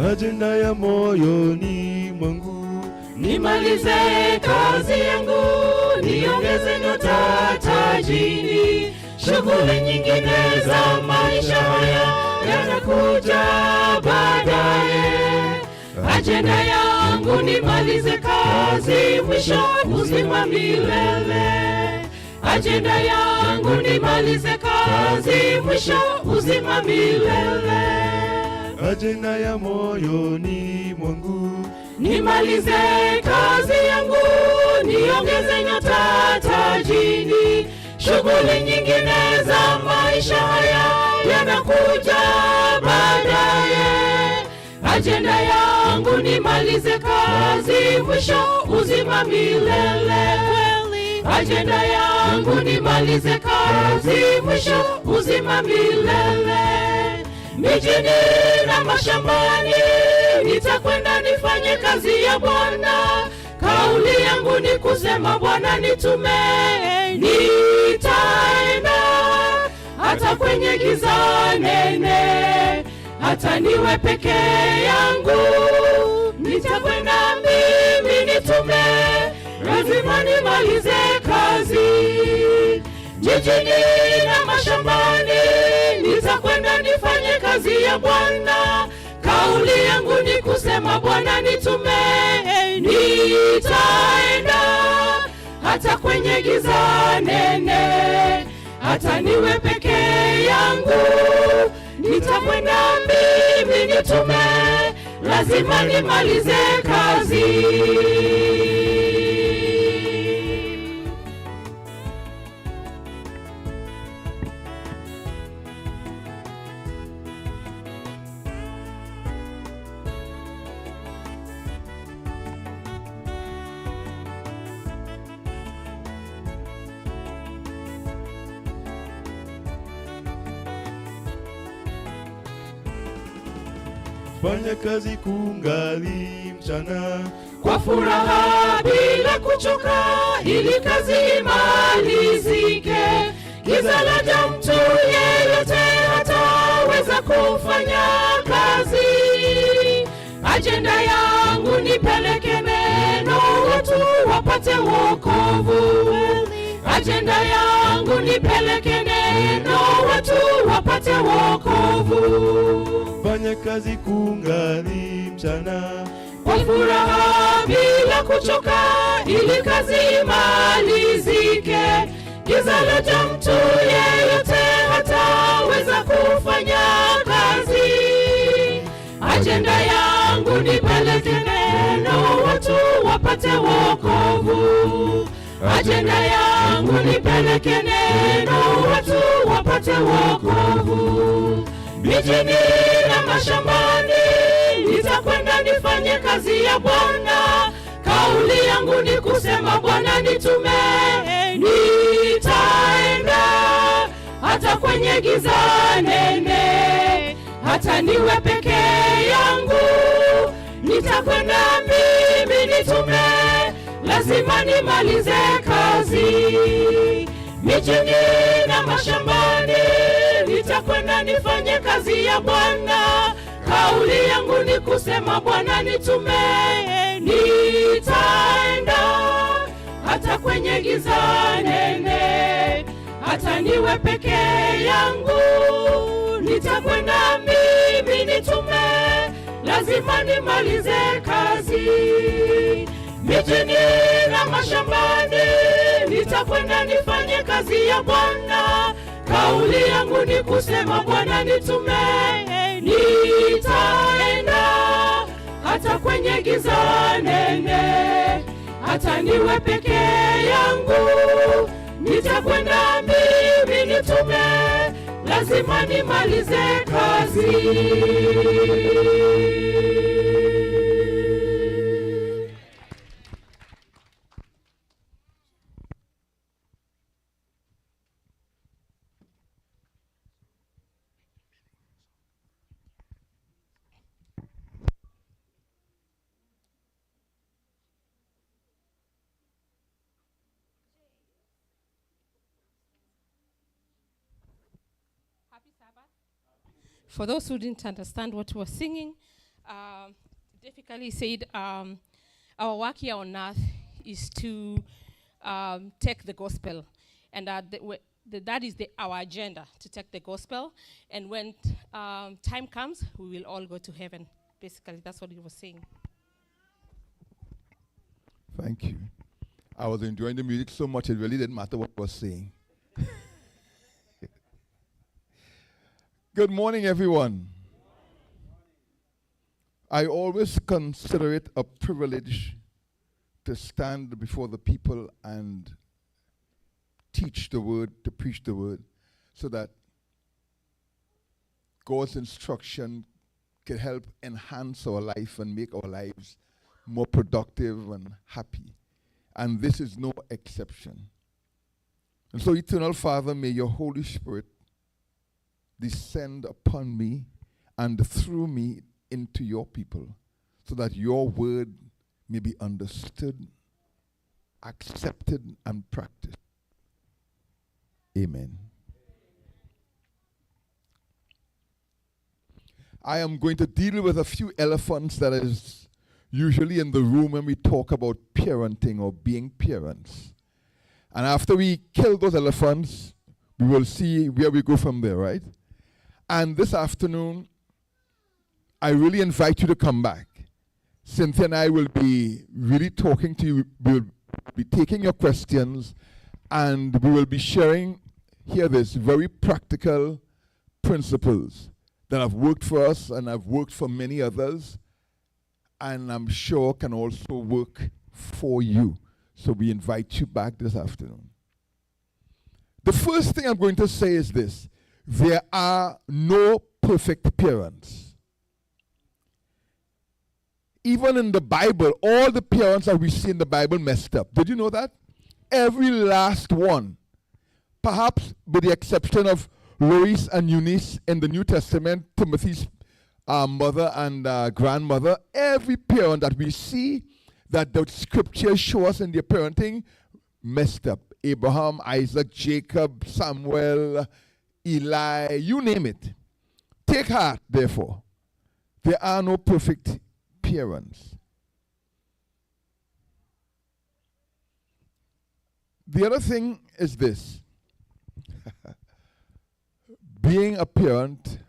ajenda ya moyoni mwangu. Nimalize kazi yangu, niongeze nyota tajini. Shughuli nyingine za maisha haya yanakuja baadaye. Ajenda yangu nimalize kazi, mwisho uzima milele. Ajenda yangu nimalize kazi, mwisho uzima milele. Ajenda ya moyoni mwangu, nimalize kazi yangu, niongeze nyota tajini. Shughuli nyingine za maisha haya yanakuja baadaye. Ajenda yangu nimalize kazi, mwisho uzima milele. Ajenda yangu nimalize kazi, mwisho uzima milele. Mijini na mashambani nitakwenda nifanye kazi ya Bwana. Kauli yangu ni kusema Bwana nitume. Nitaenda hata kwenye giza nene, hata niwe peke yangu. Nitakwenda mimi nitume, lazima nimalize kazi. Jijini na mashambani nitakwenda nifanye kazi ya Bwana. Kauli yangu ni kusema Bwana nitume. Nitaenda hata kwenye giza nene, hata niwe peke yangu. Nitakwenda mimi nitume, lazima nimalize kazi. fanya kazi kungali mchana, kwa furaha bila kuchoka, ili kazi imalizike. Giza laja, mtu yeyote hataweza kufanya kazi. Ajenda yangu nipeleke neno, watu wapate wokovu. Ajenda yangu nipeleke neno, watu wapate wokovu. fanya kazi kungali mchana, kwa furaha bila kuchoka, ili kazi imalizike. Giza laja, mtu yeyote hataweza kufanya kazi. Ajenda yangu nipeleke neno, watu wapate wokovu. Ajenda yangu nipeleke neno, watu wapate wokovu. Mijini na mashambani nitakwenda nifanye kazi ya Bwana. Kauli yangu ni kusema Bwana nitume. Nitaenda hata kwenye giza nene, hata niwe peke yangu. Nitakwenda mimi nitume, lazima nimalize kazi. Mijini na mashambani nitakwenda nifanye kazi ya Bwana. Kauli yangu ni kusema Bwana nitume. Nitaenda hata kwenye giza nene, hata niwe peke yangu. Nitakwenda mimi nitume, lazima nimalize kazi. Mijini na mashambani nitakwenda nifanye kazi ya Bwana. Kauli yangu ni kusema Bwana nitume. Nitaenda hata kwenye giza nene, hata niwe peke yangu. Nitakwenda mimi nitume, lazima nimalize kazi. For those who didn't understand what we were singing, difficultly said, our work here on earth is to take the gospel, and that is our agenda, to take the gospel. And when time comes, we will all go to heaven. Basically, that's what he was saying. Thank you. I was enjoying the music so much it really didn't matter what I was saying. Good morning, everyone. I always consider it a privilege to stand before the people and teach the word, to preach the word, so that God's instruction can help enhance our life and make our lives more productive and happy. And this is no exception. And so, Eternal Father, may your Holy Spirit descend upon me and through me into your people, so that your word may be understood, accepted, and practiced. Amen. I am going to deal with a few elephants that is usually in the room when we talk about parenting or being parents. And after we kill those elephants, we will see where we go from there, right? And this afternoon, I really invite you to come back. Cynthia and I will be really talking to you. We'll be taking your questions, and we will be sharing, hear this, very practical principles that have worked for us and have worked for many others, and I'm sure can also work for you. So we invite you back this afternoon. The first thing I'm going to say is this: there are no perfect parents. Even in the Bible, all the parents that we see in the Bible messed up. Did you know that? Every last one. Perhaps with the exception of Lois and Eunice in the New Testament, Timothy's mother and grandmother, every parent that we see that the scriptures show us in their parenting messed up. Abraham, Isaac, Jacob, Samuel, Eli, you name it. Take heart, therefore. There are no perfect parents. The other thing is this. Being a parent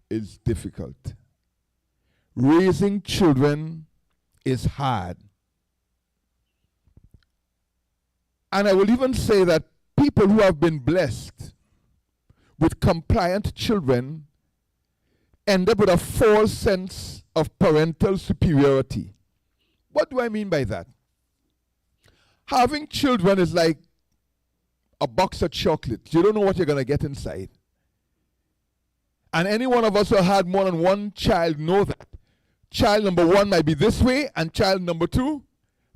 is difficult. Raising children is hard. And I will even say that people who have been blessed with compliant children end up with a false sense of parental superiority. What do I mean by that? Having children is like a box of chocolates. You don't know what you're going to get inside. And any one of us who had more than one child know that. Child number one might be this way, and child number two,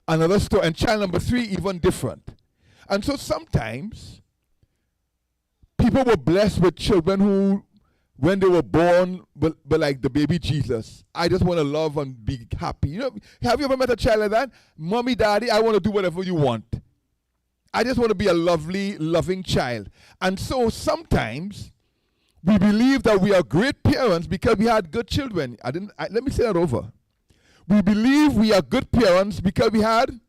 another story, and child number three, even different. And so sometimes, people were blessed with children who, when they were born, were like the baby Jesus. I just want to love and be happy. You know, have you ever met a child like that? Mommy, daddy, I want to do whatever you want. I just want to be a lovely, loving child. And so sometimes we believe that we are great parents because we had good children. Let me say that over. We believe we are good parents because we had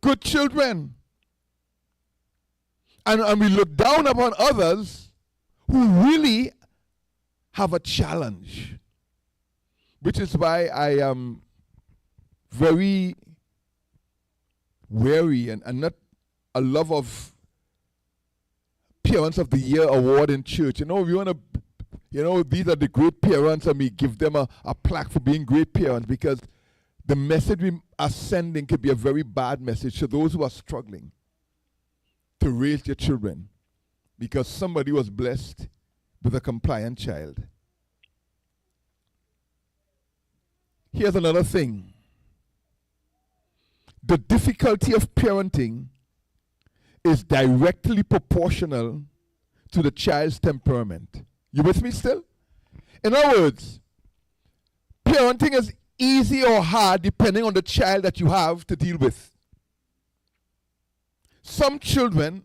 good children. And we look down upon others who really have a challenge. Which is why I am very wary and not a love of Parents of the Year award in church. You know, we want to, these are the great parents, and we give them a plaque for being great parents, because the message we are sending could be a very bad message to those who are struggling to raise their children because somebody was blessed with a compliant child. Here's another thing. The difficulty of parenting is directly proportional to the child's temperament. You with me still? In other words, parenting is easy or hard depending on the child that you have to deal with. Some children,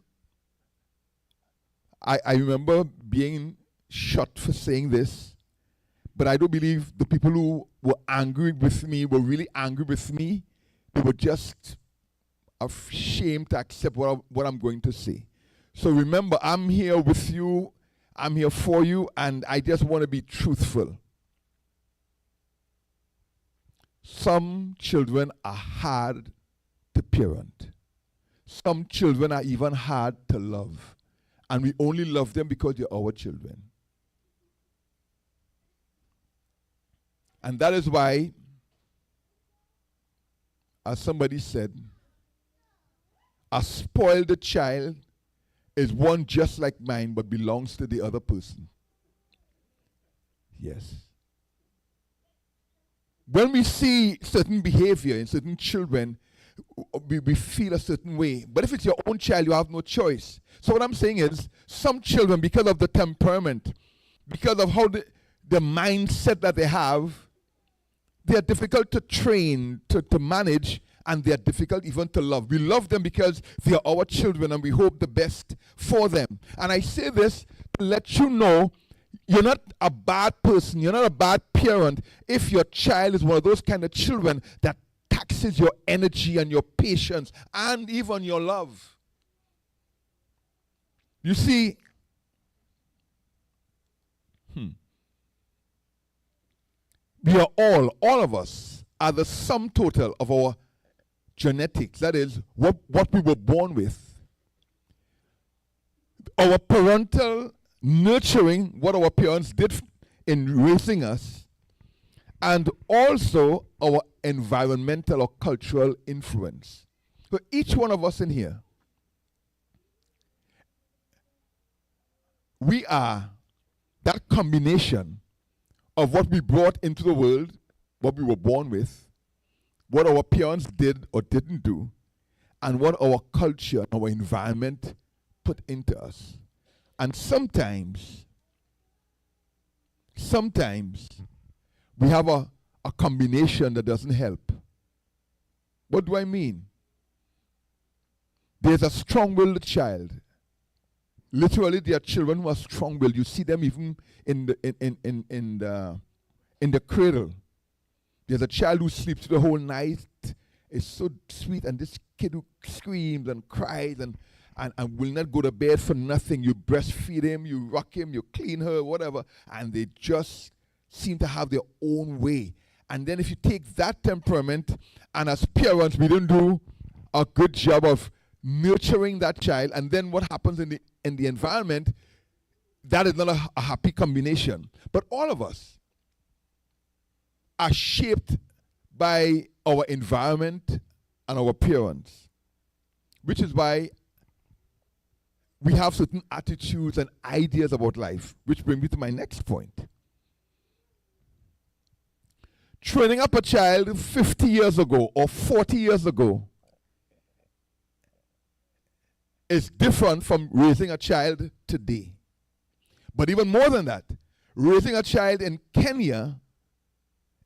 I remember being shot for saying this, But I don't believe the people who were angry with me were really angry with me. They were just ashamed to accept what I'm going to say. So remember, I'm here with you. I'm here for you, and I just want to be truthful. Some children are hard to parent. Some children are even hard to love. And we only love them because they're our children. And that is why, as somebody said, a spoiled child is one just like mine but belongs to the other person. Yes. When we see certain behavior in certain children, we feel a certain way. But if it's your own child, you have no choice. So what I'm saying is, some children, because of the temperament, because of how the mindset that they have, they are difficult to train, to manage, and they are difficult even to love. We love them because they are our children, and we hope the best for them. And I say this to let you know, you're not a bad person, you're not a bad parent if your child is one of those kind of children that taxes your energy and your patience and even your love. You see, we are all of us are the sum total of our genetics. That is, what we were born with. Our parental nurturing, what our parents did in raising us, and also our environmental or cultural influence. So each one of us in here, we are that combination of what we brought into the world, what we were born with, what our parents did or didn't do, and what our culture and our environment put into us. And sometimes we have a combination that doesn't help. What do I mean? There's a strong-willed child. Literally, there are children who are strong-willed. You see them even in the cradle. There's a child who sleeps the whole night. It's so sweet, and this kid who screams and cries and will not go to bed for nothing. You breastfeed him, you rock him, you clean her, whatever, and they just seem to have their own way. And then if you take that temperament, and as parents, we don't do a good job of nurturing that child, and then what happens in the environment, that is not a happy combination. But all of us are shaped by our environment and our parents, which is why we have certain attitudes and ideas about life, which brings me to my next point. Training up a child 50 years ago or 40 years ago is different from raising a child today. But even more than that, raising a child in Kenya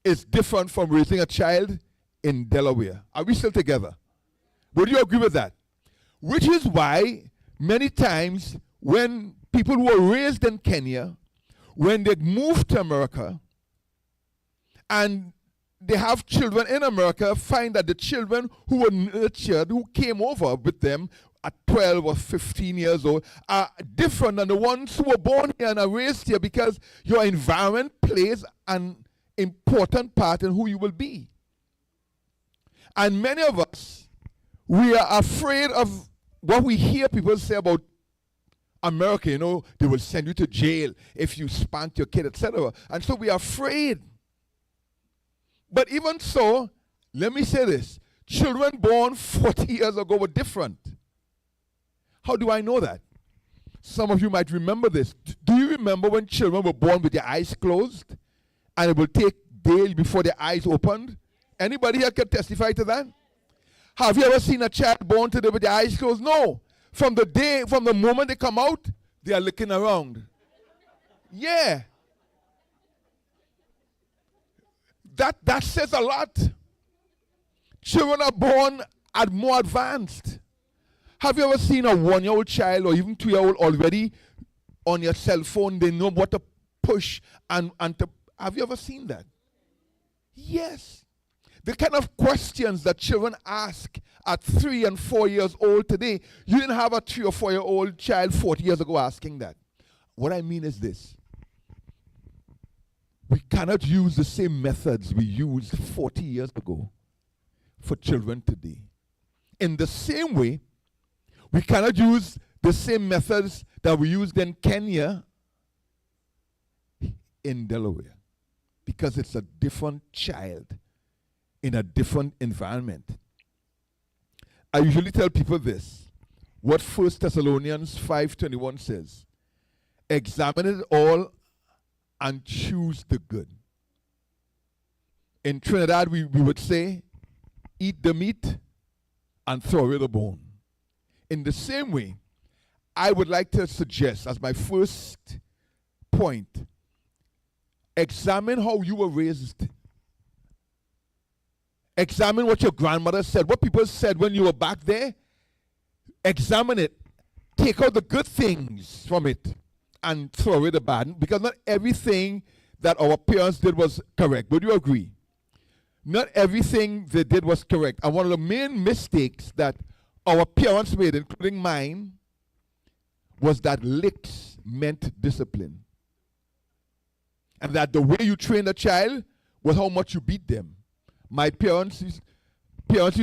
is different from raising a child in Delaware. Are we still together? Would you agree with that? Which is why many times when people who were raised in Kenya, when they move to America and they have children in America, find that the children who were nurtured, who came over with them at 12 or 15 years old, are different than the ones who were born here and are raised here, because your environment plays an important part in who you will be. And many of us, we are afraid of what we hear people say about America. You know, they will send you to jail if you spank your kid, etc. And so we are afraid. But even so, let me say this. Children born 40 years ago were different. How do I know that? Some of you might remember this. Do you remember when children were born with their eyes closed? And it will take days before their eyes opened? Anybody here can testify to that? Have you ever seen a child born today with their eyes closed? No. From the moment they come out, they are looking around. Yeah. That says a lot. Children are born at more advanced. Have you ever seen a 1-year-old child or even 2-year-old already on your cell phone? They know what to push and Have you ever seen that? Yes. The kind of questions that children ask at 3 and 4 years old today, you didn't have a 3 or 4-year-old child 40 years ago asking that. What I mean is this. We cannot use the same methods we used 40 years ago for children today. In the same way, we cannot use the same methods that we used in Kenya in Delaware, because it's a different child in a different environment. I usually tell people this, what 1 Thessalonians 5:21 says, examine it all and choose the good. In Trinidad, we would say, eat the meat and throw away the bone. In the same way, I would like to suggest as my first point, examine how you were raised. Examine what your grandmother said, what people said when you were back there. Examine it. Take out the good things from it and throw away the bad, because not everything that our parents did was correct. Would you agree? Not everything they did was correct. And one of the main mistakes that our parents made, including mine, was that licks meant discipline. And that the way you train a child was how much you beat them. My parents used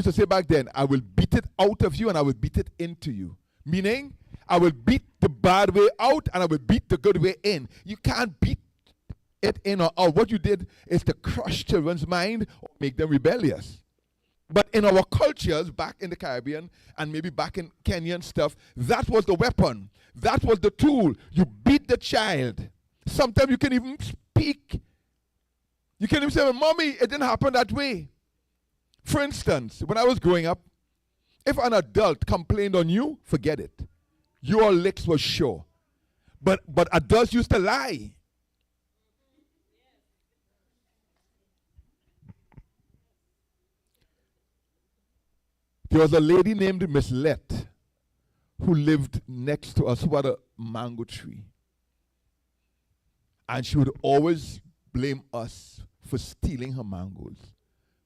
to say back then, I will beat it out of you and I will beat it into you. Meaning, I will beat the bad way out and I will beat the good way in. You can't beat it in or out. What you did is to crush children's mind or make them rebellious. But in our cultures back in the Caribbean and maybe back in Kenya and stuff, that was the weapon. That was the tool. You beat the child. Sometimes you can even speak. You can even say, Mommy, it didn't happen that way. For instance, when I was growing up, if an adult complained on you, forget it. Your licks were sure. But adults used to lie. There was a lady named Miss Lett who lived next to us who had a mango tree. And she would always blame us for stealing her mangoes.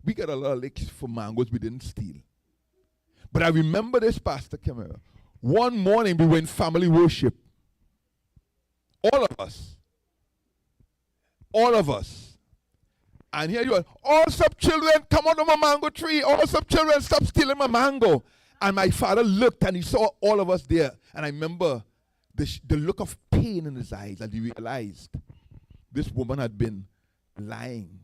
We got a lot of licks for mangoes we didn't steal. But I remember this, Pastor Camara. One morning we were in family worship. All of us. All of us. And here you are. Allsop children, come on to my mango tree. Allsop children, stop stealing my mango. And my father looked and he saw all of us there. And I remember the look of pain in his eyes, and he realized this woman had been lying.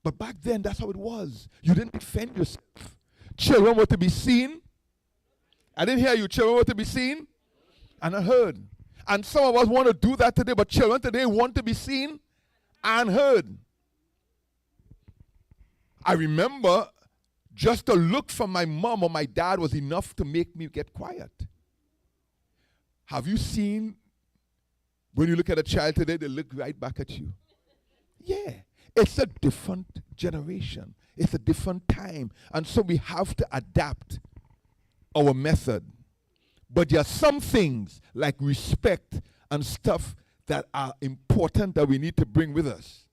But back then, that's how it was. You didn't defend yourself. Children were to be seen. I didn't hear you. Children were to be seen and heard. And some of us want to do that today, but children today want to be seen and heard. I remember just a look from my mom or my dad was enough to make me get quiet. Have you seen when you look at a child today, they look right back at you? Yeah. It's a different generation. It's a different time. And so we have to adapt our method. But there are some things like respect and stuff that are important that we need to bring with us.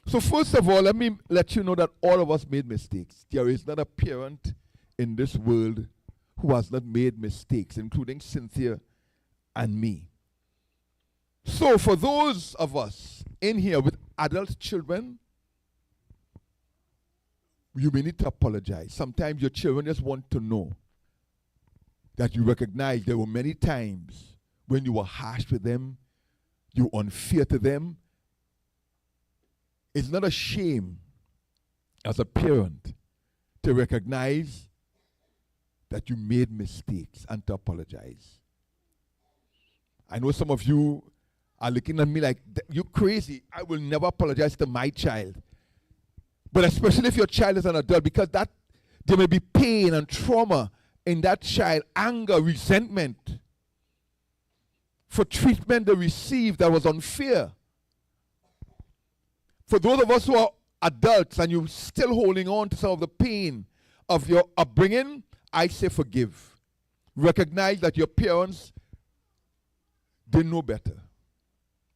So first of all, let me let you know that all of us made mistakes. There is not a parent in this world who has not made mistakes, including Cynthia and me. So for those of us in here with adult children, you may need to apologize. Sometimes your children just want to know that you recognize there were many times when you were harsh with them, you were unfair to them. It's not a shame as a parent to recognize that you made mistakes and to apologize. I know some of you are looking at me like, you're crazy. I will never apologize to my child. But especially if your child is an adult, because that there may be pain and trauma in that child, anger, resentment for treatment they received that was unfair. For those of us who are adults and you're still holding on to some of the pain of your upbringing, I say forgive. Recognize that your parents didn't know better.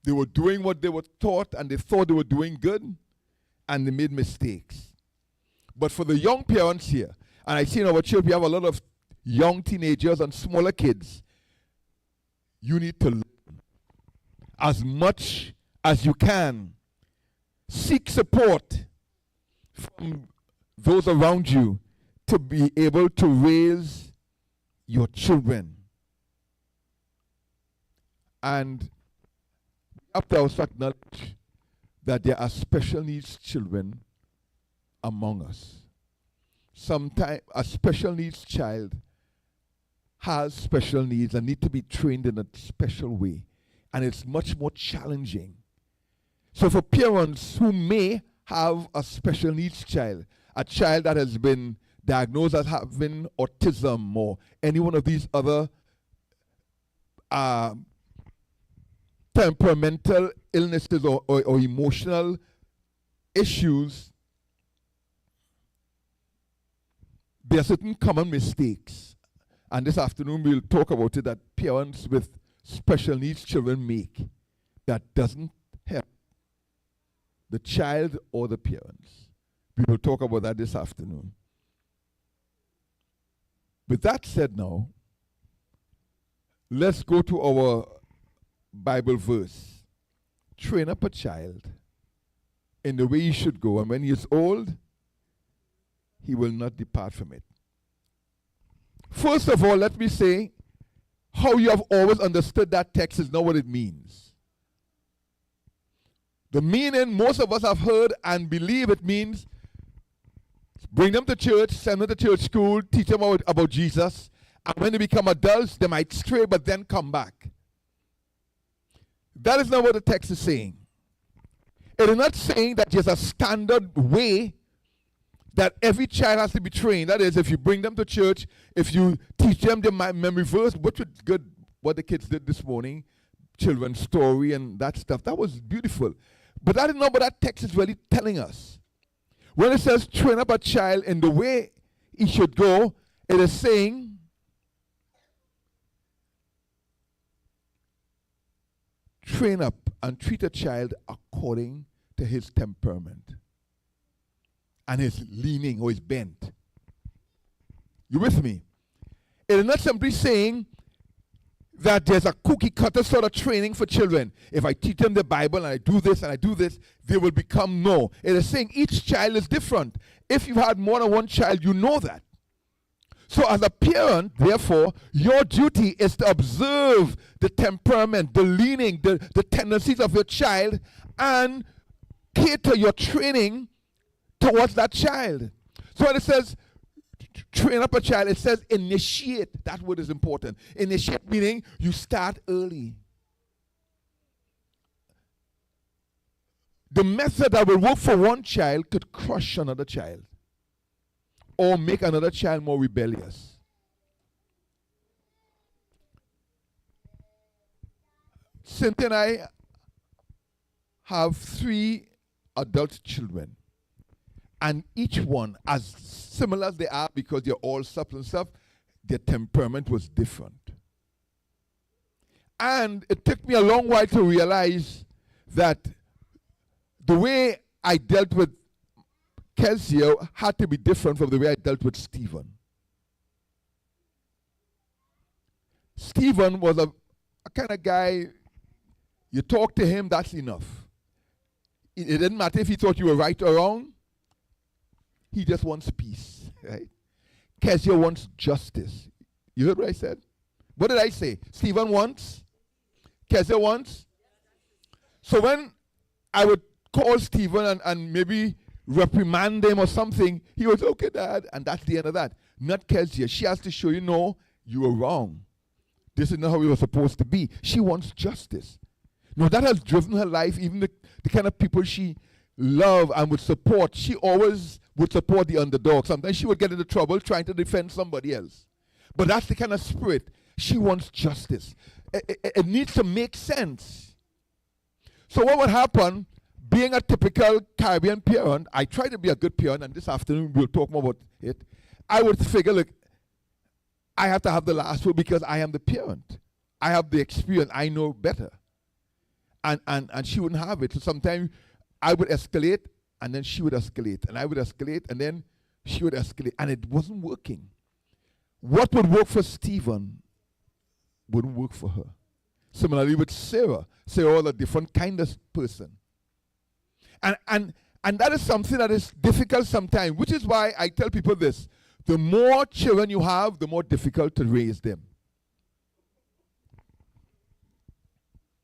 They were doing what they were taught, and they thought they were doing good, and they made mistakes. But for the young parents here, and I see in our church we have a lot of young teenagers and smaller kids, you need to learn as much as you can. Seek support from those around you to be able to raise your children. And we have to also acknowledge that there are special needs children among us. Sometimes a special needs child has special needs and need to be trained in a special way. And it's much more challenging. So for parents who may have a special needs child, a child that has been diagnosed as having autism or any one of these other temperamental illnesses or emotional issues, there are certain common mistakes. And this afternoon we'll talk about it that parents with special needs children make that doesn't help the child or the parents. We will talk about that this afternoon. With that said now, let's go to our Bible verse. Train up a child in the way he should go, and when he is old, he will not depart from it. First of all, let me say, how you have always understood that text is not what it means. The meaning most of us have heard and believe it means bring them to church, send them to church school, teach them about Jesus, and when they become adults, they might stray but then come back. That is not what the text is saying. It is not saying that there's a standard way that every child has to be trained. That is, if you bring them to church, if you teach them the memory verse, which was good, what the kids did this morning, children's story and that stuff, that was beautiful. But that is not what that text is really telling us. When it says train up a child in the way he should go, it is saying train up and treat a child according to his temperament and his leaning or his bent. You with me? It is not simply saying that there's a cookie cutter sort of training for children. If I teach them the Bible and I do this and I do this, they will become no. It is saying each child is different. If you've had more than one child, you know that. So as a parent, therefore, your duty is to observe the temperament, the leaning, the tendencies of your child and cater your training towards that child. So when it says train up a child, it says initiate. That word is important. Initiate meaning you start early. The method that will work for one child could crush another child or make another child more rebellious. Cynthia and I have 3 adult children. And each one, as similar as they are because they're all Allsop and stuff, their temperament was different. And it took me a long while to realize that the way I dealt with Kezia had to be different from the way I dealt with Stephen. Stephen was a kind of guy, you talk to him, that's enough. It didn't matter if he thought you were right or wrong. He just wants peace, right? Kezia wants justice. You heard what I said? What did I say? Stephen wants? Kezia wants? So when I would call Stephen and maybe reprimand him or something, he was, okay, Dad, and that's the end of that. Not Kezia. She has to show you, no, you were wrong. This is not how we were supposed to be. She wants justice. No, that has driven her life, even the kind of people she loved and would support. She always would support the underdog. Sometimes she would get into trouble trying to defend somebody else. But that's the kind of spirit. She wants justice. It needs to make sense. So what would happen, being a typical Caribbean parent, I try to be a good parent, and this afternoon we'll talk more about it. I would figure, look, I have to have the last word because I am the parent. I have the experience. I know better. And she wouldn't have it. So sometimes I would escalate, and then she would escalate, and I would escalate, and then she would escalate, and it wasn't working. What would work for Stephen wouldn't work for her. Similarly with Sarah. Sarah was a different kind of person. And that is something that is difficult sometimes, which is why I tell people this. The more children you have, the more difficult to raise them.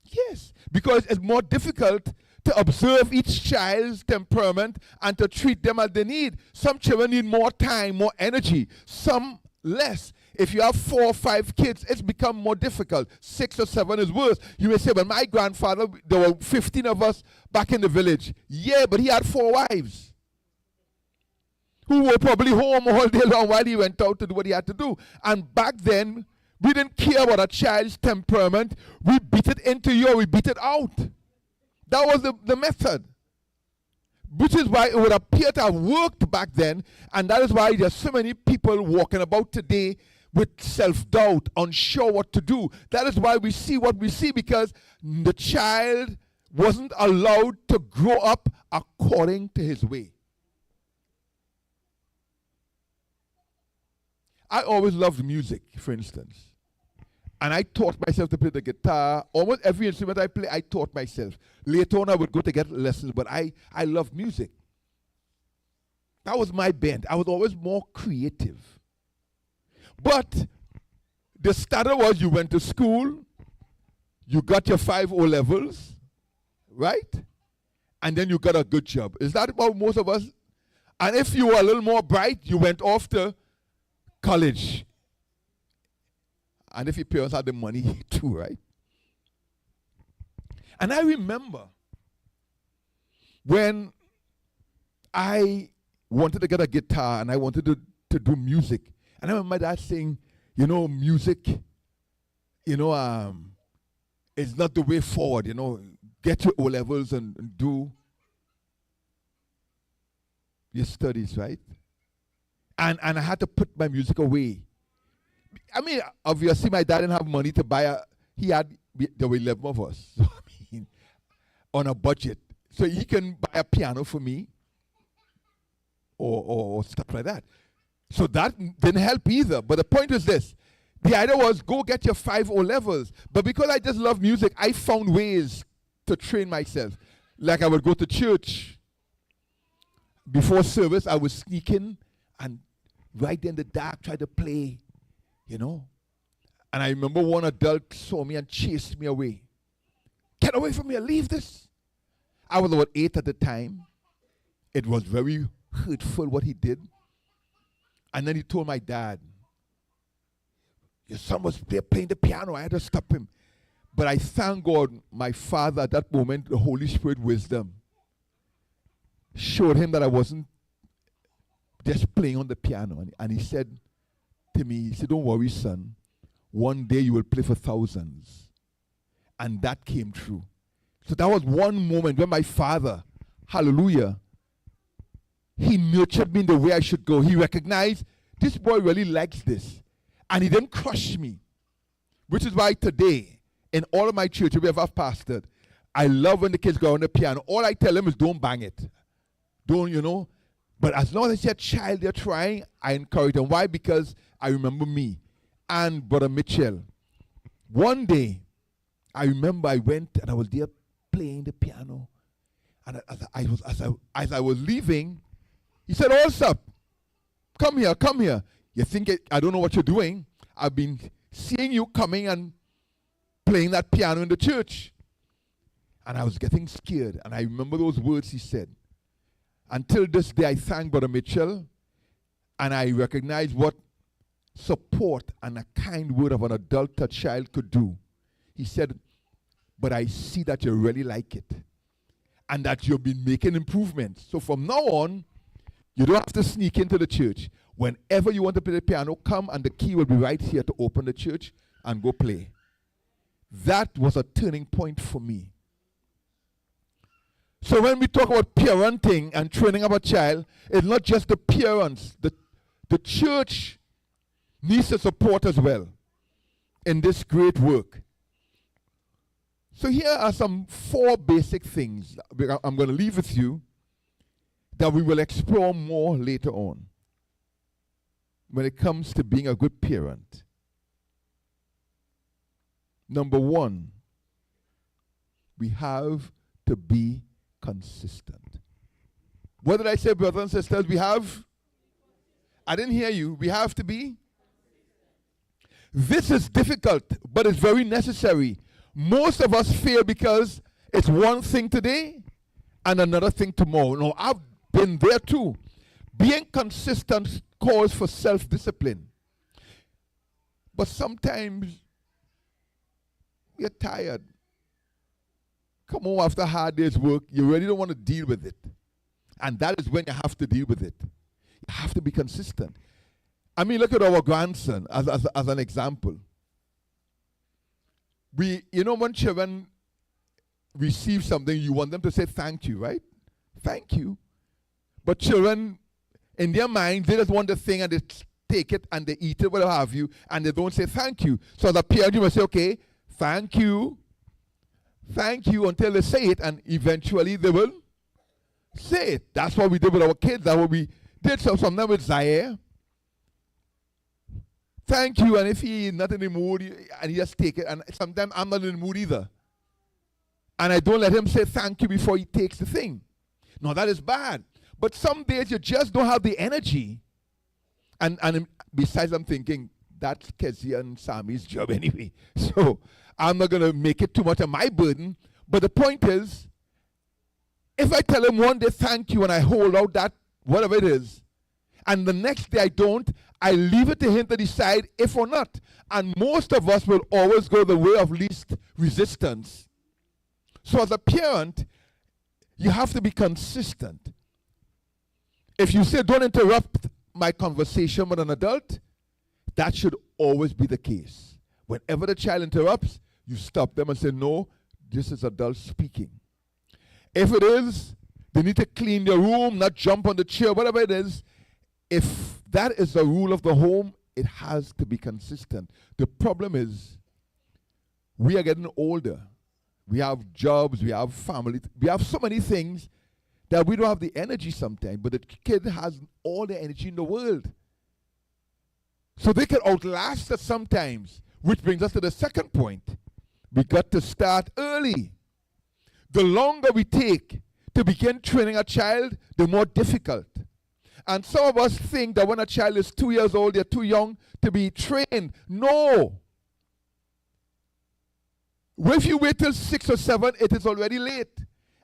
Yes, because it's more difficult to observe each child's temperament and to treat them as they need. Some children need more time, more energy, some less. If you have 4 or 5 kids, it's become more difficult. 6 or 7 is worse. You may say, well, my grandfather, there were 15 of us back in the village. Yeah, but he had 4 wives who were probably home all day long while he went out to do what he had to do. And back then, we didn't care about a child's temperament. We beat it into you, or we beat it out. That was the method. Which is why it would appear to have worked back then, and that is why there's so many people walking about today with self-doubt, unsure what to do. That is why we see what we see, because the child wasn't allowed to grow up according to his way. I always loved music, for instance. And I taught myself to play the guitar. Almost every instrument I play, I taught myself. Later on, I would go to get lessons, but I loved music. That was my bent. I was always more creative. But the starter was you went to school, you got your 5 O-levels, right? And then you got a good job. Is that about most of us? And if you were a little more bright, you went off to college. And if your parents had the money too, right? And I remember when I wanted to get a guitar and I wanted to do music. And I remember my dad saying, music, is not the way forward, Get your O-levels and do your studies, right? And I had to put my music away. I mean, obviously my dad didn't have money to buy there were 11 of us, so I mean, on a budget. So he can buy a piano for me or stuff like that. So that didn't help either. But the point is this. The idea was go get your 5 O-levels. But because I just love music, I found ways to train myself. Like I would go to church. Before service, I would sneak in and right there in the dark try to play, And I remember one adult saw me and chased me away. Get away from here, leave this. I was about 8 at the time. It was very hurtful what he did. And then he told my dad, your son was there playing the piano. I had to stop him. But I thank God, my father at that moment, the Holy Spirit wisdom, showed him that I wasn't just playing on the piano. And he said to me, he said, don't worry, son. One day you will play for thousands. And that came true. So that was one moment when my father, hallelujah, he nurtured me in the way I should go. He recognized this boy really likes this. And he didn't crush me. Which is why today, in all of my churches we have pastored, I love when the kids go on the piano. All I tell them is don't bang it. Don't, But as long as they're a child, they're trying, I encourage them. Why? Because I remember me and Brother Mitchell. One day, I remember I went and I was there playing the piano. And as I was leaving, he said, Allsop, come here. You think I don't know what you're doing? I've been seeing you coming and playing that piano in the church. And I was getting scared. And I remember those words he said. Until this day, I thank Brother Mitchell. And I recognize what support and a kind word of an adult to a child could do. He said, but I see that you really like it. And that you've been making improvements. So from now on, you don't have to sneak into the church. Whenever you want to play the piano, come and the key will be right here to open the church and go play. That was a turning point for me. So when we talk about parenting and training up a child, it's not just the parents. The church needs to support as well in this great work. So here are some 4 basic things I'm going to leave with you that we will explore more later on when it comes to being a good parent. Number 1, we have to be consistent. What did I say, brothers and sisters? I didn't hear you. We have to be. This is difficult, but it's very necessary. Most of us fail because it's one thing today and another thing tomorrow. No, I've been there too. Being consistent calls for self-discipline. But sometimes we're tired. Come home after a hard day's work, you really don't want to deal with it. And that is when you have to deal with it. You have to be consistent. I mean, look at our grandson as an example. When children receive something, you want them to say thank you, right? Thank you. But children, in their mind, they just want the thing and they take it and they eat it, whatever have you, and they don't say thank you. So as a parent, you must say, okay, thank you, until they say it, and eventually they will say it. That's what we did with our kids. That's what we did sometimes with Zaire. Thank you, and if he is not in the mood, and he just take it, and sometimes I'm not in the mood either. And I don't let him say thank you before he takes the thing. No, that is bad. But some days you just don't have the energy. And besides, I'm thinking, that's Kezia and Sammy's job anyway. So I'm not going to make it too much of my burden. But the point is, if I tell him one day thank you and I hold out that, whatever it is, and the next day I don't, I leave it to him to decide if or not. And most of us will always go the way of least resistance. So as a parent, you have to be consistent. If you say, don't interrupt my conversation with an adult, that should always be the case. Whenever the child interrupts, you stop them and say, no, this is adult speaking. If it is, they need to clean their room, not jump on the chair, whatever it is. If that is the rule of the home, it has to be consistent. The problem is, we are getting older. We have jobs, we have family, we have so many things that we don't have the energy sometimes, but the kid has all the energy in the world. So they can outlast us sometimes, which brings us to the second point. We got to start early. The longer we take to begin training a child, the more difficult. And some of us think that when a child is 2 years old, they're too young to be trained. No. If you wait till 6 or 7, it is already late.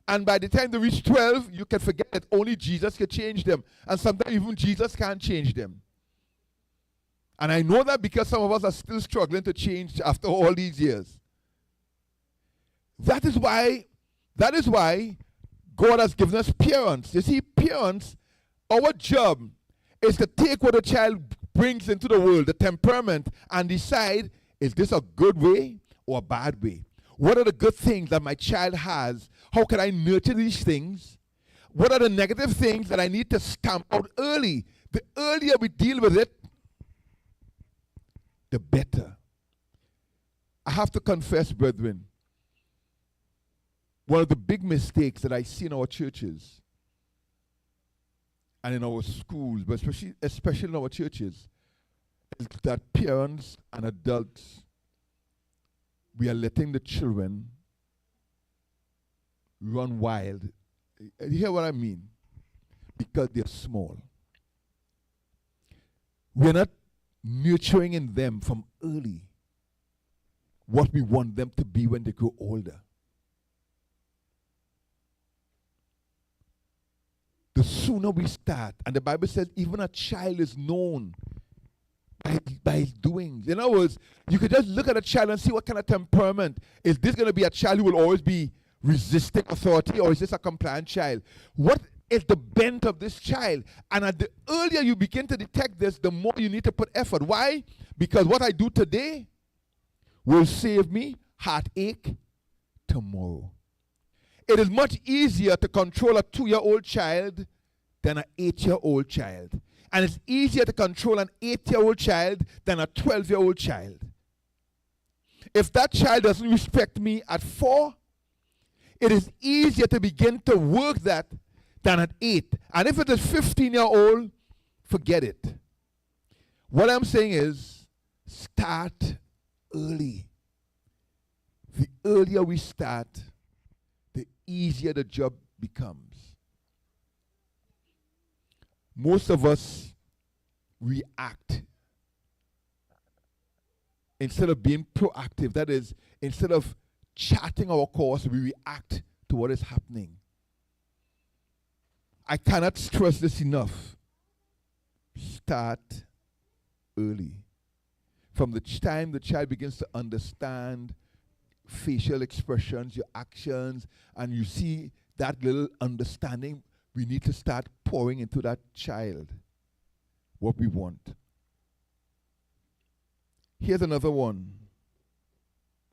And by the time they reach 12, you can forget that only Jesus can change them. And sometimes even Jesus can't change them. And I know that because some of us are still struggling to change after all these years. That is why God has given us parents. You see, parents, our job is to take what a child brings into the world, the temperament, and decide, is this a good way or a bad way? What are the good things that my child has? How can I nurture these things? What are the negative things that I need to stamp out early? The earlier we deal with it, the better. I have to confess, brethren, one of the big mistakes that I see in our churches and in our schools, but especially in our churches, is that parents and adults, we are letting the children run wild. You hear what I mean? Because they're small. We're not nurturing in them from early what we want them to be when they grow older. The sooner we start, and the Bible says even a child is known by his doings. In other words, you could just look at a child and see what kind of temperament. Is this going to be a child who will always be resisting authority, or is this a compliant child? What is the bent of this child? And the earlier you begin to detect this, the more you need to put effort. Why? Because what I do today will save me heartache tomorrow. It is much easier to control a 2-year-old child than an 8-year-old child. And it's easier to control an 8-year-old child than a 12-year-old child. If that child doesn't respect me at 4, it is easier to begin to work that than at 8. And if it is 15-year-old, forget it. What I'm saying is, start early. The earlier we start, the easier the job becomes. Most of us react instead of being proactive. That is, instead of charting our course, we react to what is happening. I cannot stress this enough. Start early. From the time the child begins to understand facial expressions, your actions, and you see that little understanding, we need to start pouring into that child what we want. Here's another one.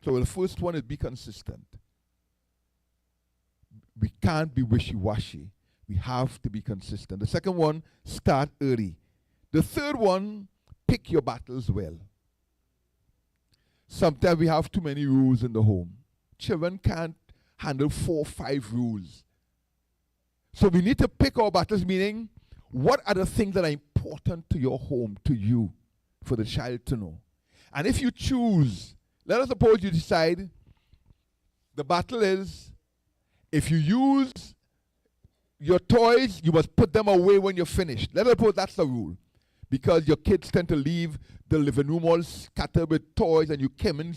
So the first one is be consistent. We can't be wishy-washy. We have to be consistent. The second one, start early. The third one, pick your battles well. Sometimes we have too many rules in the home. Children can't handle 4 or 5 rules. So we need to pick our battles, meaning what are the things that are important to your home, to you, for the child to know. And if you choose, let us suppose you decide the battle is, if you use your toys, you must put them away when you're finished. Let us suppose that's the rule. Because your kids tend to leave the living room all scattered with toys, and you come in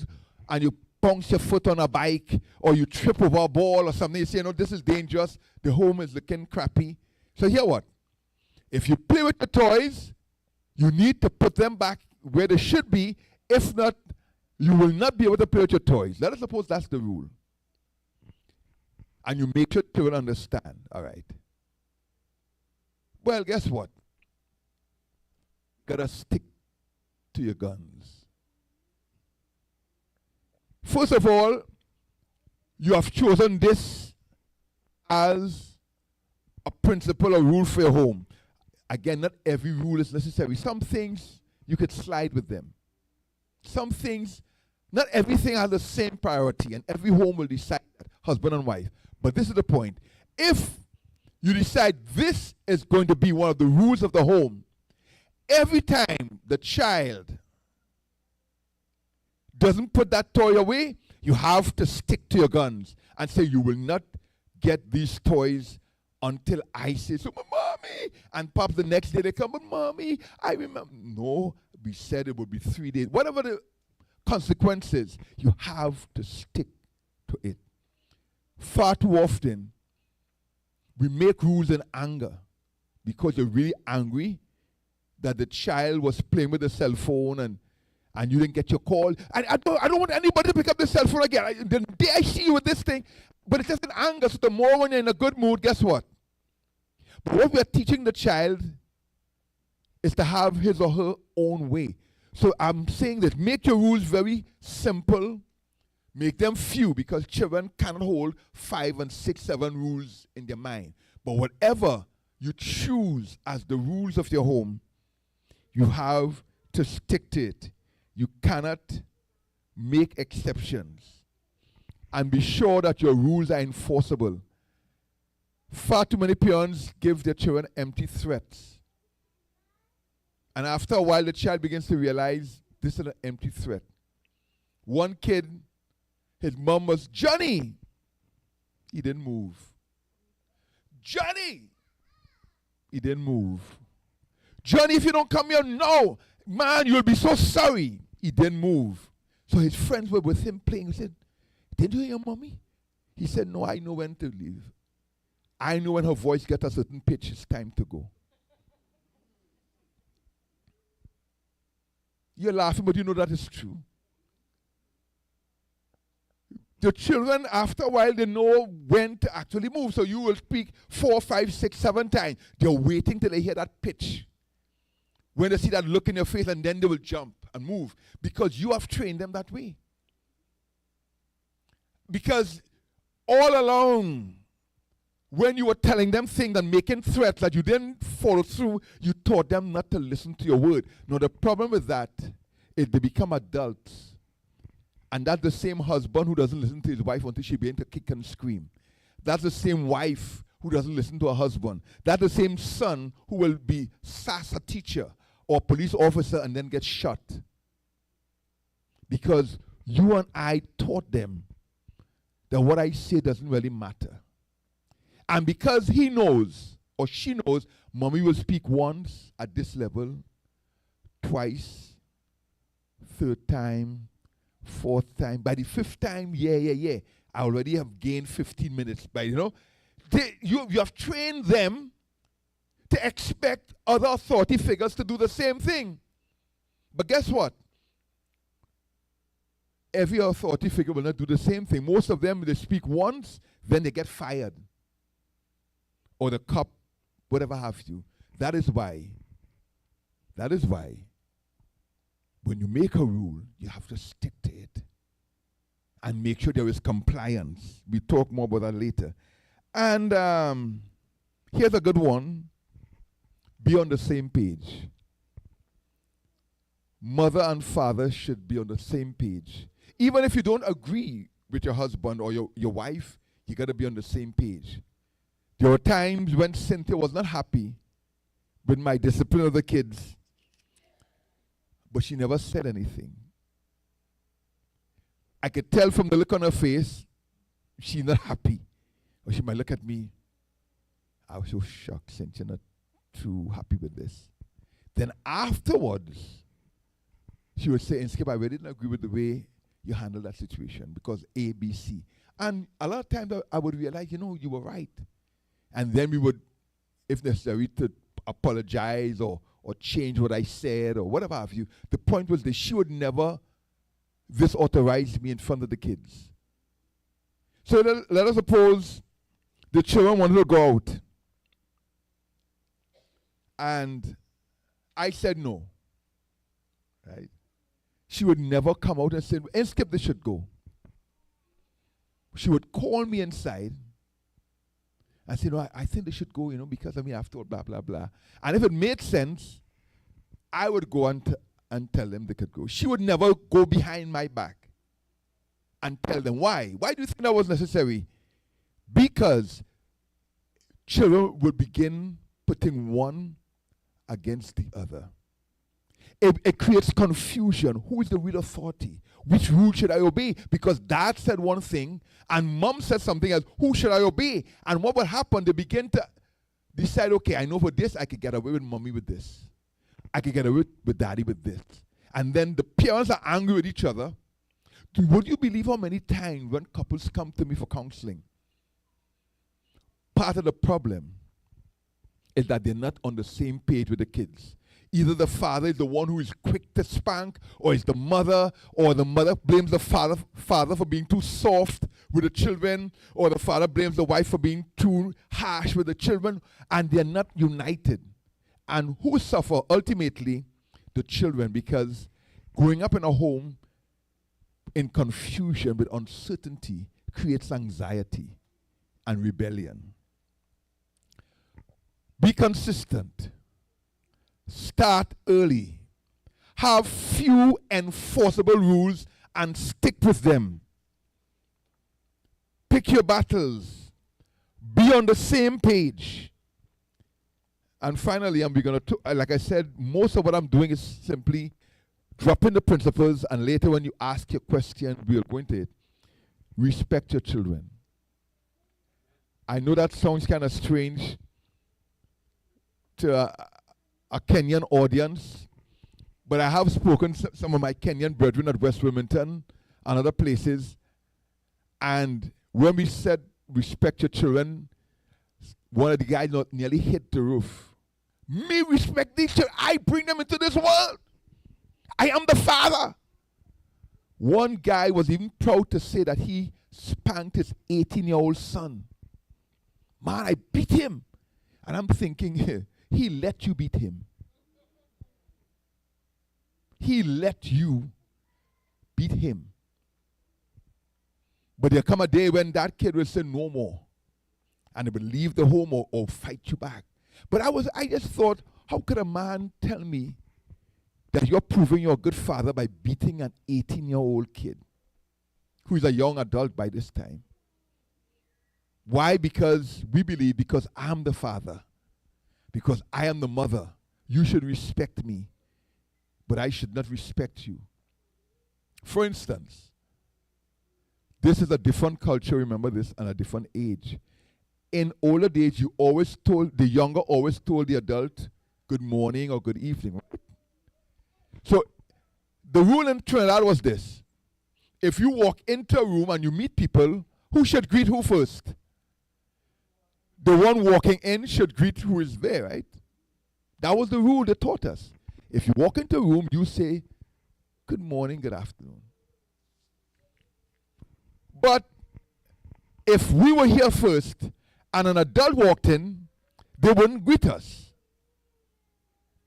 and you bounce your foot on a bike, or you trip over a ball or something. You say, this is dangerous. The home is looking crappy. So here what? If you play with the toys, you need to put them back where they should be. If not, you will not be able to play with your toys. Let us suppose that's the rule. And you make sure children understand. All right. Well, guess what? Gotta stick to your guns. First of all, you have chosen this as a principle or rule for your home. Again, not every rule is necessary. Some things you could slide with them. Some things, not everything has the same priority, and every home will decide that, husband and wife. But this is the point. If you decide this is going to be one of the rules of the home, every time the child doesn't put that toy away, you have to stick to your guns and say, you will not get these toys until I say so, mommy. And perhaps the next day they come, but mommy, I remember. No, we said it would be 3 days. Whatever the consequences, you have to stick to it. Far too often, we make rules in anger because you're really angry that the child was playing with the cell phone and you didn't get your call. I don't want anybody to pick up the cell phone again. The day I see you with this thing, but it's just in anger. So the more when you're in a good mood, guess what? But what we are teaching the child is to have his or her own way. So I'm saying that make your rules very simple. Make them few, because children cannot hold 5 and 6, 7 rules in their mind. But whatever you choose as the rules of your home, you have to stick to it. You cannot make exceptions. And be sure that your rules are enforceable. Far too many parents give their children empty threats. And after a while, the child begins to realize this is an empty threat. One kid, his mom was, Johnny! He didn't move. Johnny! He didn't move. Johnny, if you don't come here now, man, you'll be so sorry. He didn't move. So his friends were with him playing. He said, did you hear your mommy? He said, no, I know when to leave. I know when her voice gets a certain pitch, it's time to go. You're laughing, but you know that is true. The children, after a while, they know when to actually move. So you will speak 4, 5, 6, 7 times. They're waiting till they hear that pitch. When they see that look in your face, and then they will jump and move. Because you have trained them that way. Because all along, when you were telling them things and making threats that you didn't follow through, you taught them not to listen to your word. Now, the problem with that is they become adults. And that's the same husband who doesn't listen to his wife until she begins to kick and scream. That's the same wife who doesn't listen to her husband. That's the same son who will be sass a teacher or police officer and then get shot. Because you and I taught them that what I say doesn't really matter. And because he knows or she knows, mommy will speak once at this level, twice, third time, fourth time. By the fifth time, yeah. I already have gained 15 minutes. But you have trained them to expect other authority figures to do the same thing. But guess what? Every authority figure will not do the same thing. Most of them, they speak once, then they get fired. Or the cop, whatever have you. That is why, when you make a rule, you have to stick to it. And make sure there is compliance. We talk more about that later. And here's a good one. Be on the same page. Mother and father should be on the same page. Even if you don't agree with your husband or your wife, you got to be on the same page. There were times when Cynthia was not happy with my discipline of the kids, but she never said anything. I could tell from the look on her face, she's not happy. Or she might look at me, I was so shocked, Cynthia, not too happy with this. Then afterwards, she would say, Inskip, I really didn't agree with the way you handled that situation because A, B, C. And a lot of times I would realize, you were right. And then we would, if necessary, to apologize or change what I said or whatever have you. The point was that she would never disauthorize me in front of the kids. So let us suppose the children wanted to go out. And I said no. Right? She would never come out and say, Inskip, they should go. She would call me inside and say, no, I think they should go, because after all, blah, blah, blah. And if it made sense, I would go and tell them they could go. She would never go behind my back and tell them why. Why do you think that was necessary? Because children would begin putting one against the other. It creates confusion. Who is the real authority? Which rule should I obey? Because dad said one thing and mom said something else. Who should I obey? And what would happen? They begin to decide, okay, I know for this, I could get away with mommy with this. I could get away with daddy with this. And then the parents are angry with each other. Would you believe how many times when couples come to me for counseling, part of the problem is that they're not on the same page with the kids. Either the father is the one who is quick to spank, or it's the mother, or the mother blames the father for being too soft with the children, or the father blames the wife for being too harsh with the children, and they're not united. And who suffer? Ultimately, the children, because growing up in a home in confusion with uncertainty creates anxiety and rebellion. Be consistent. Start early. Have few enforceable rules and stick with them. Pick your battles. Be on the same page. And finally, I'm going to, like I said, most of what I'm doing is simply dropping the principles, and later when you ask your question, we'll go into it. Respect your children. I know that sounds kind of strange to a Kenyan audience, but I have spoken to some of my Kenyan brethren at West Wilmington and other places, and when we said respect your children, one of the guys nearly hit the roof. Me respect these children. I bring them into this world. I am the father. One guy was even proud to say that he spanked his 18-year-old son. Man, I beat him. And I'm thinking, he let you beat him. He let you beat him. But there'll come a day when that kid will say no more. And he will leave the home or fight you back. But I just thought, how could a man tell me that you're proving you're a good father by beating an 18-year-old kid? who is a young adult by this time. Why? Because we believe, because I'm the father, because I am the mother, you should respect me, but I should not respect you. For instance, this is a different culture, remember this, and a different age. In older days, the younger always told the adult good morning or good evening. Right? So the rule in Trinidad was this: if you walk into a room and you meet people, who should greet who first? The one walking in should greet who is there, right? That was the rule they taught us. If you walk into a room, you say, good morning, good afternoon. But if we were here first and an adult walked in, they wouldn't greet us.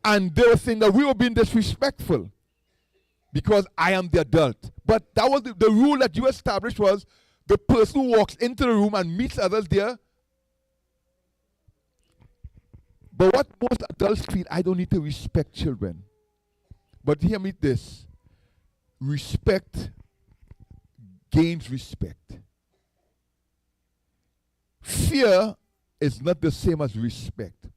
And they would think that we were being disrespectful because I am the adult. But that was the rule that you established, was the person who walks into the room and meets others there. But what most adults feel, I don't need to respect children. But hear me this: respect gains respect. Fear is not the same as respect.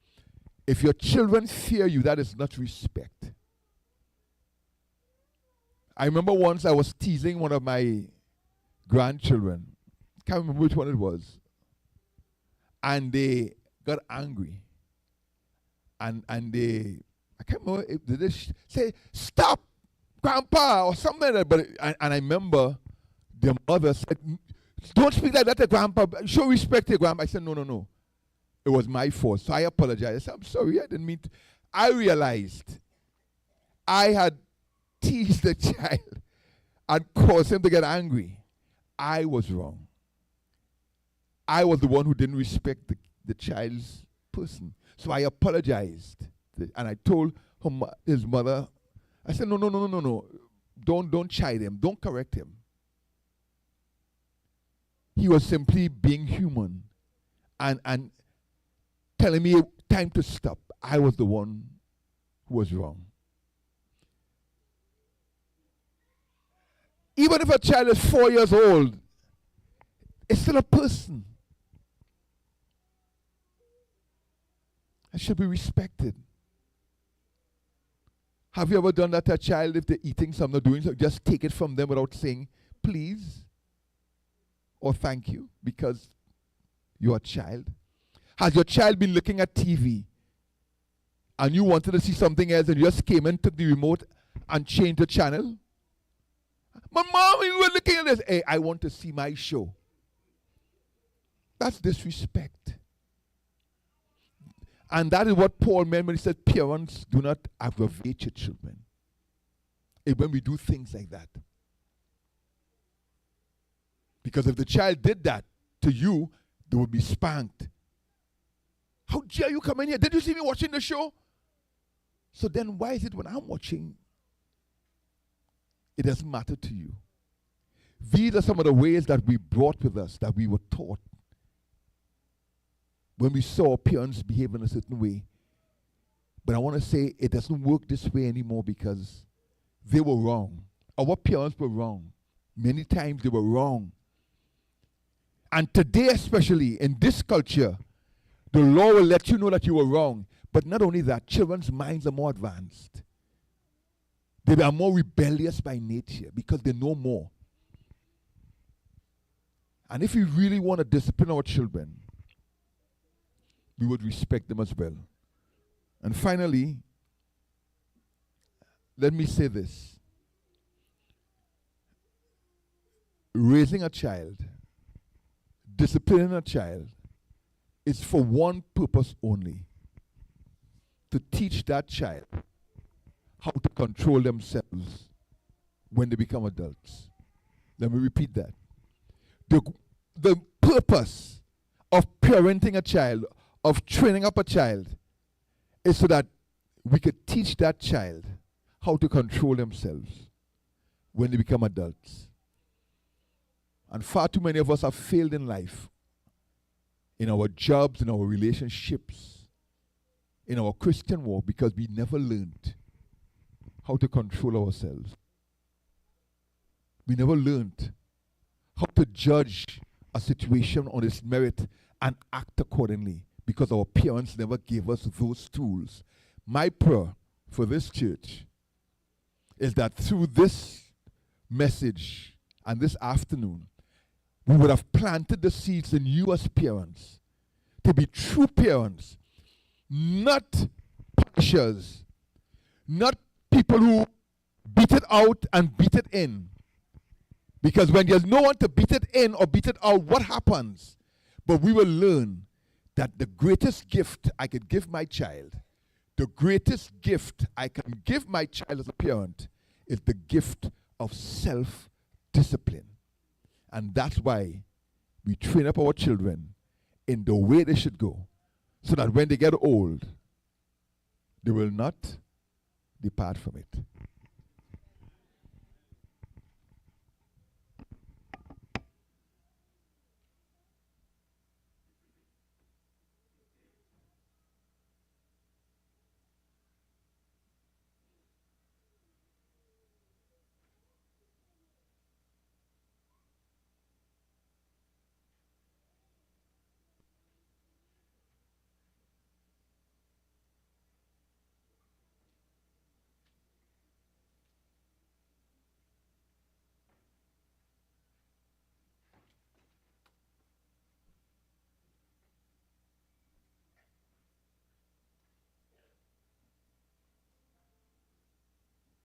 If your children fear you, that is not respect. I remember once I was teasing one of my grandchildren. Can't remember which one it was. And they got angry. And they, I can't remember if they say, stop, grandpa, or something like that. But and I remember their mother said, don't speak like that to grandpa. Show respect to grandpa. I said, no. It was my fault. So I apologized. I said, I'm sorry, I didn't mean to. I realized I had teased the child and caused him to get angry. I was wrong. I was the one who didn't respect the child's person. So I apologized. And I told his mother, I said, no. Don't chide him. Don't correct him. He was simply being human and telling me time to stop. I was the one who was wrong. Even if a child is 4 years old, it's still a person. It should be respected. Have you ever done that to a child? If they're eating something or doing something, just take it from them without saying please or thank you because you're a child? Has your child been looking at TV and you wanted to see something else and you just came and took the remote and changed the channel? But mom, you were looking at this. Hey, I want to see my show. That's disrespect. And that is what Paul meant when he said, parents, do not aggravate your children. When we do things like that. Because if the child did that to you, they would be spanked. How dare you come in here? Did you see me watching the show? So then why is it when I'm watching, it doesn't matter to you? These are some of the ways that we brought with us, that we were taught. When we saw parents behave in a certain way. But I want to say it doesn't work this way anymore because they were wrong. Our parents were wrong. Many times they were wrong. And today especially, in this culture, the law will let you know that you were wrong. But not only that, children's minds are more advanced. They are more rebellious by nature because they know more. And if we really want to discipline our children, we would respect them as well. And finally, let me say this. Raising a child, disciplining a child, is for one purpose only: to teach that child how to control themselves when they become adults. Let me repeat that. The purpose of parenting a child, of training up a child, is so that we could teach that child how to control themselves when they become adults. And far too many of us have failed in life, in our jobs, in our relationships, in our Christian walk, because we never learned how to control ourselves. We never learned how to judge a situation on its merit and act accordingly, because our parents never gave us those tools. My prayer for this church is that through this message and this afternoon, we would have planted the seeds in you as parents to be true parents, not punishers, not people who beat it out and beat it in. Because when there's no one to beat it in or beat it out, what happens? But we will learn that the greatest gift I could give my child, the greatest gift I can give my child as a parent, is the gift of self-discipline. And that's why we train up our children in the way they should go, so that when they get old, they will not depart from it.